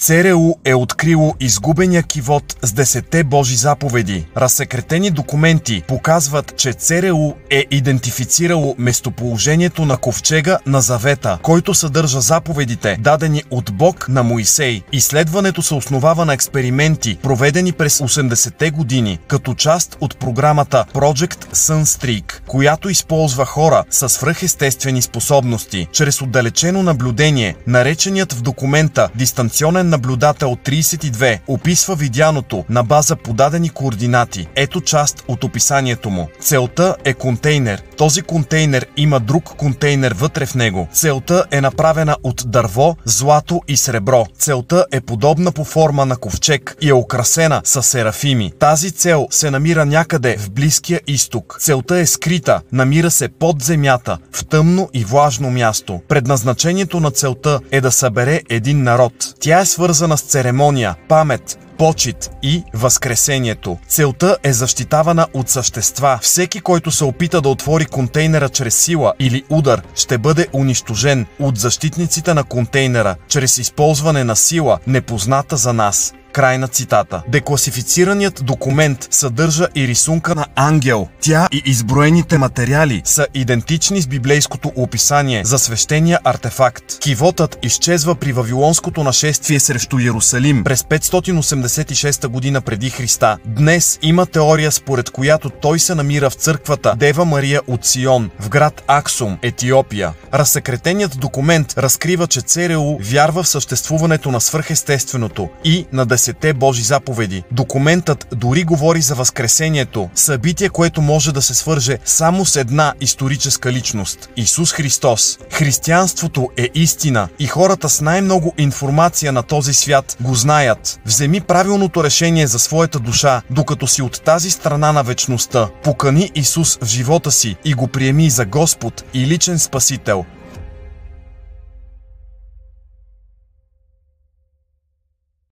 ЦРУ е открило изгубения кивот с 10 Божи заповеди. Разсекретени документи показват, че ЦРУ е идентифицирало местоположението на ковчега на Завета, който съдържа заповедите, дадени от Бог на Моисей. Изследването се основава на експерименти, проведени през 80-те години, като част от програмата Project Sunstreak, която използва хора с свръхестествени способности. Чрез отдалечено наблюдение, нареченият в документа дистанционен наблюдател 32 описва видяното на база подадени координати. Ето част от описанието му. Целта е контейнер. Този контейнер има друг контейнер вътре в него. Целта е направена от дърво, злато и сребро. Целта е подобна по форма на ковчег и е украсена с серафими. Тази цел се намира някъде в Близкия изток. Целта е скрита, намира се под земята, в тъмно и влажно място. Предназначението на целта е да събере един народ. Тя е свързана с церемония, памет, почит и възкресението. Целта е защитавана от същества. Всеки, който се опита да отвори контейнера чрез сила или удар, ще бъде унищожен от защитниците на контейнера чрез използване на сила, непозната за нас. Край на цитата. Декласифицираният документ съдържа и рисунка на ангел. Тя и изброените материали са идентични с библейското описание за свещения артефакт. Кивотът изчезва при вавилонското нашествие срещу Йерусалим през 586 година преди Христа. Днес има теория, според която той се намира в църквата Дева Мария от Сион, в град Аксум, Етиопия. Разсекретеният документ разкрива, че ЦРУ вярва в съществуването на свръхестественото и на 10 Божи заповеди. Документът дори говори за възкресението, събитие, което може да се свърже само с една историческа личност – Исус Христос. Християнството е истина и хората с най-много информация на този свят го знаят. Вземи правилното решение за своята душа, докато си от тази страна на вечността. Покани Исус в живота си и го приеми за Господ и личен Спасител.